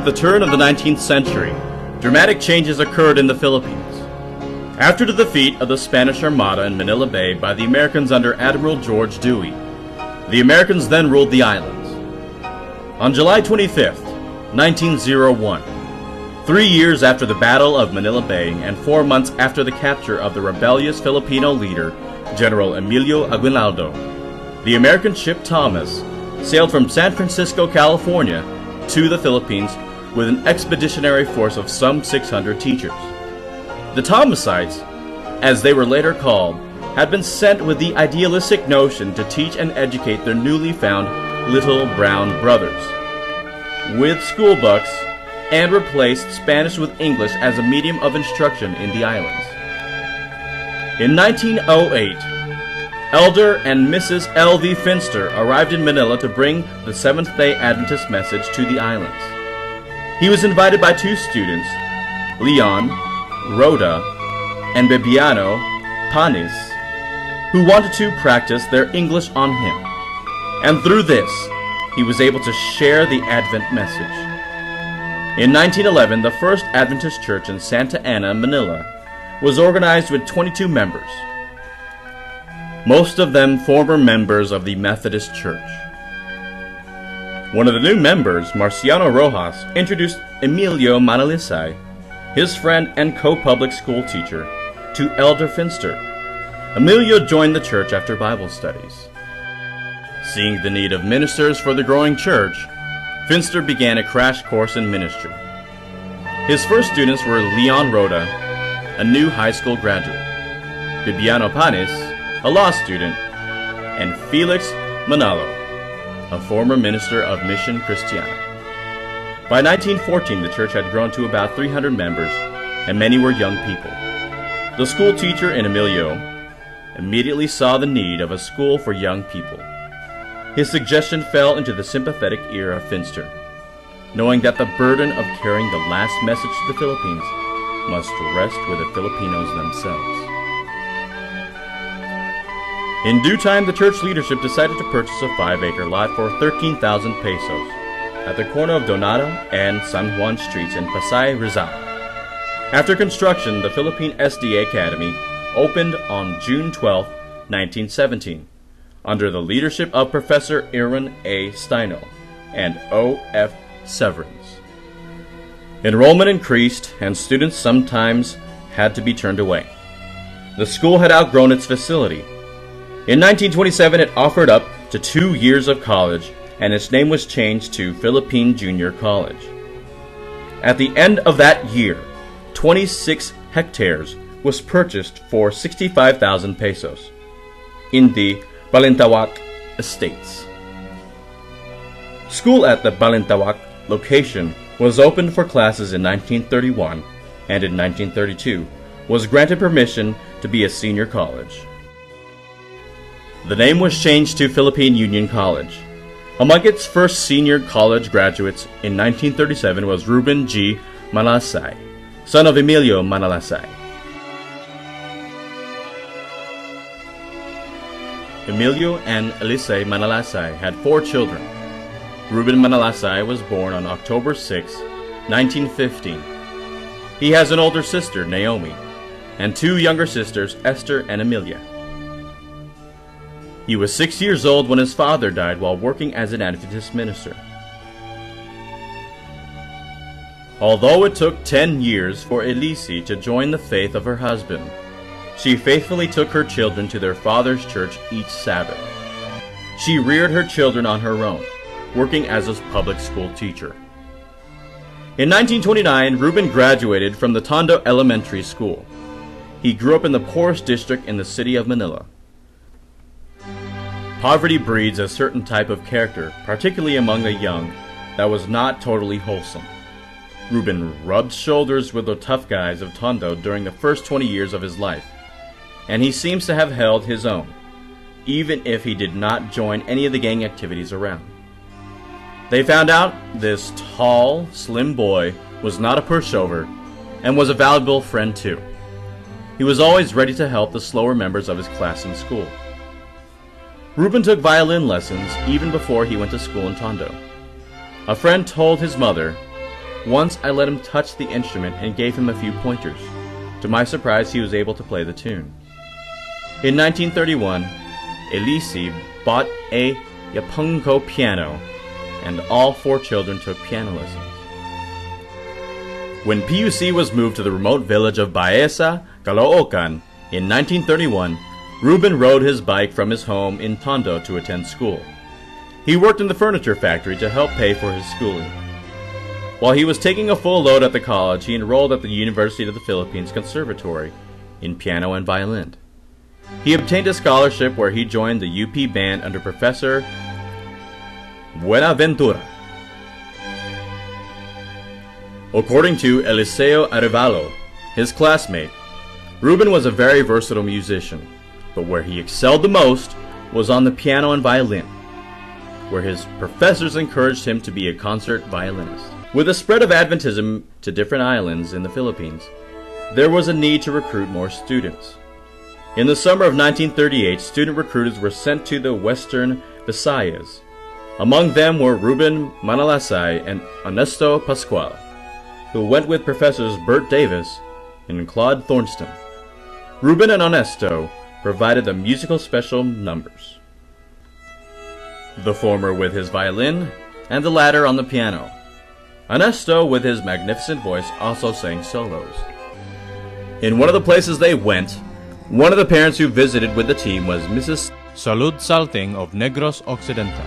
With the turn of the 19th century, dramatic changes occurred in the Philippines. After the defeat of the Spanish Armada in Manila Bay by the Americans under Admiral George Dewey, the Americans then ruled the islands. On July 25, 1901, 3 years after the Battle of Manila Bay and 4 months after the capture of the rebellious Filipino leader, General Emilio Aguinaldo, the American ship Thomas sailed from San Francisco, California, to the Philippines with an expeditionary force of some 600 teachers. The Thomasites, as they were later called, had been sent with the idealistic notion to teach and educate their newly found little brown brothers with school books and replaced Spanish with English as a medium of instruction in the islands. In 1908, Elder and Mrs. L.V. Finster arrived in Manila to bring the Seventh-day Adventist message to the islands. He was invited by 2 students, Leon, Rhoda, and Bibiano, Panis, who wanted to practice their English on him. And through this, he was able to share the Advent message. In 1911, the first Adventist church in Santa Ana, Manila, was organized with 22 members, most of them former members of the Methodist Church. One of the new members, Marciano Rojas, introduced Emilio Manalaysay, his friend and co-public school teacher, to Elder Finster. Emilio joined the church after Bible studies. Seeing the need of ministers for the growing church, Finster began a crash course in ministry. His first students were Leon Rhoda, a new high school graduate, Bibiano Panis, a law student, and Felix Manalo, a former minister of Mission Christiana. By 1914, the church had grown to about 300 members, and many were young people. The school teacher in Emilio immediately saw the need of a school for young people. His suggestion fell into the sympathetic ear of Finster, knowing that the burden of carrying the last message to the Philippines must rest with the Filipinos themselves. In due time, the church leadership decided to purchase a 5-acre lot for 13,000 pesos at the corner of Donata and San Juan Streets in Pasay, Rizal. After construction, the Philippine SDA Academy opened on June 12, 1917, under the leadership of Professor Aaron A. Steino and O. F. Severance. Enrollment increased, and students sometimes had to be turned away. The school had outgrown its facility. In 1927, it offered up to 2 years of college, and its name was changed to Philippine Junior College. At the end of that year, 26 hectares was purchased for 65,000 pesos in the Balintawak Estates. School at the Balintawak location was opened for classes in 1931, and in 1932 was granted permission to be a senior college. The name was changed to Philippine Union College. Among its first senior college graduates in 1937 was Reuben G. Manalaysay, son of Emilio Manalaysay. Emilio and Elisay Manalaysay had 4 children. Reuben Manalaysay was born on October 6, 1915. He has an older sister, Naomi, and 2 younger sisters, Esther and Amelia. He was 6 years old when his father died while working as an Adventist minister. Although it took 10 years for Elisay to join the faith of her husband, she faithfully took her children to their father's church each Sabbath. She reared her children on her own, working as a public school teacher. In 1929, Reuben graduated from the Tondo Elementary School. He grew up in the poorest district in the city of Manila. Poverty breeds a certain type of character, particularly among the young, that was not totally wholesome. Reuben rubbed shoulders with the tough guys of Tondo during the first 20 years of his life, and he seems to have held his own, even if he did not join any of the gang activities around. They found out this tall, slim boy was not a pushover and was a valuable friend too. He was always ready to help the slower members of his class in school. Reuben took violin lessons even before he went to school in Tondo. A friend told his mother, Once I let him touch the instrument and gave him a few pointers. To my surprise, he was able to play the tune. In 1931, Elise bought a Yapunko piano, and all 4 children took piano lessons. When PUC was moved to the remote village of Baeza, Caloocan, in 1931, Reuben rode his bike from his home in Tondo to attend school. He worked in the furniture factory to help pay for his schooling. While he was taking a full load at the college, he enrolled at the University of the Philippines Conservatory in piano and violin. He obtained a scholarship where he joined the UP band under Professor Buenaventura. According to Eliseo Arevalo, his classmate, Reuben was a very versatile musician, but where he excelled the most was on the piano and violin, where his professors encouraged him to be a concert violinist. With the spread of Adventism to different islands in the Philippines, there was a need to recruit more students. In the summer of 1938, student recruiters were sent to the western Visayas. Among them were Reuben Manalaysay and Ernesto Pascual, who went with Professors Bert Davis and Claude Thornston. Reuben and Ernesto provided the musical special numbers, the former with his violin and the latter on the piano. Ernesto, with his magnificent voice, also sang solos. In one of the places they went, one of the parents who visited with the team was Mrs. Salud Salting of Negros Occidental.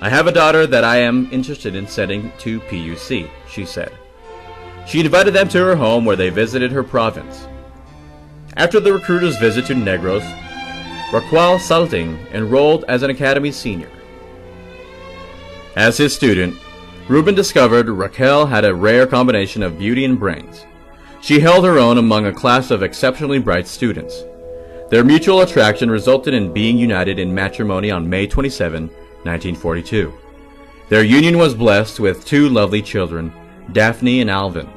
"I have a daughter that I am interested in sending to PUC," she said. She invited them to her home where they visited her province. After the recruiter's visit to Negros, Raquel Salting enrolled as an academy senior. As his student, Reuben discovered Raquel had a rare combination of beauty and brains. She held her own among a class of exceptionally bright students. Their mutual attraction resulted in being united in matrimony on May 27, 1942. Their union was blessed with 2 lovely children, Daphne and Alvin.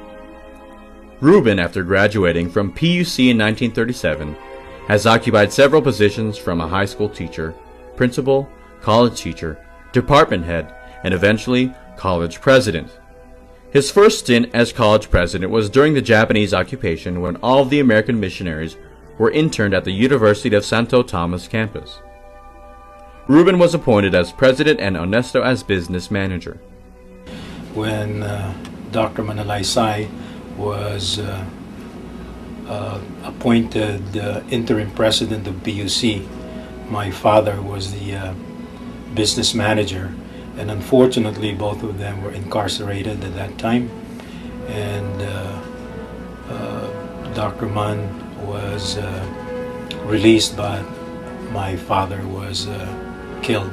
Reuben, after graduating from PUC in 1937, has occupied several positions from a high school teacher, principal, college teacher, department head, and eventually college president. His first stint as college president was during the Japanese occupation when all of the American missionaries were interned at the University of Santo Tomas campus. Reuben was appointed as president and Ernesto as business manager. When Dr. Manalaysay was appointed interim president of PUC, my father was the business manager, and unfortunately both of them were incarcerated at that time, and Dr. Mann was released, but my father was killed.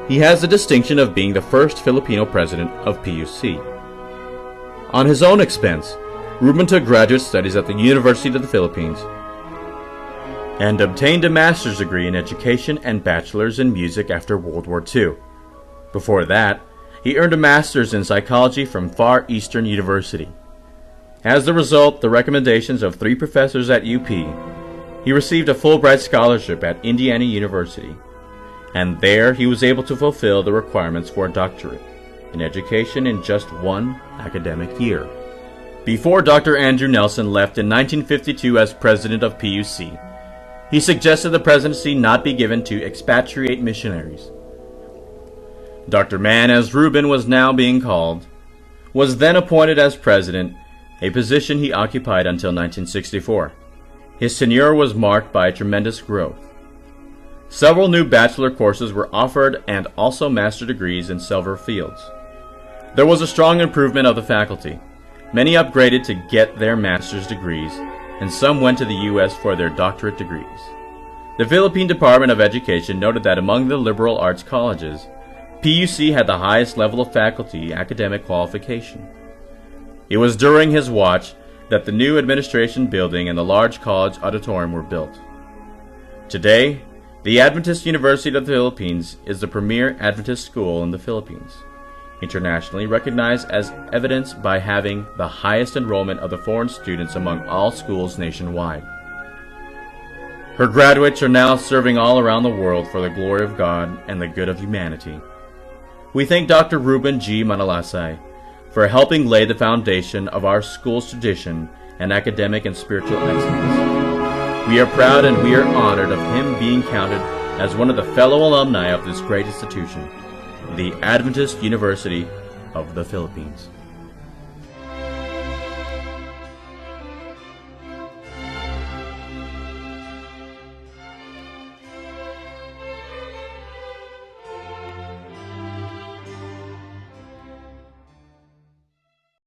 He has the distinction of being the first Filipino president of PUC. On his own expense, Reuben took graduate studies at the University of the Philippines and obtained a master's degree in education and bachelor's in music after World War II. Before that, he earned a master's in psychology from Far Eastern University. As the result, the recommendations of 3 professors at UP, he received a Fulbright scholarship at Indiana University, and there he was able to fulfill the requirements for a doctorate in education in just 1 academic year. Before Dr. Andrew Nelson left in 1952 as president of PUC, he suggested the presidency not be given to expatriate missionaries. Dr. Mann, as Reuben was now being called, was then appointed as president, a position he occupied until 1964. His tenure was marked by tremendous growth. Several new bachelor courses were offered and also master degrees in several fields. There was a strong improvement of the faculty. Many upgraded to get their master's degrees, and some went to the U.S. for their doctorate degrees. The Philippine Department of Education noted that among the liberal arts colleges, PUC had the highest level of faculty academic qualification. It was during his watch that the new administration building and the large college auditorium were built. Today, the Adventtst University of the Philippines is the premier Adventist school in the Philippines, internationally recognized as evidenced by having the highest enrollment of the foreign students among all schools nationwide. Her graduates are now serving all around the world for the glory of God and the good of humanity. We thank Dr. Reuben G. Manalaysay for helping lay the foundation of our school's tradition and academic and spiritual excellence. We are proud and we are honored of him being counted as one of the fellow alumni of this great institution, the Adventtst University of the Philippines.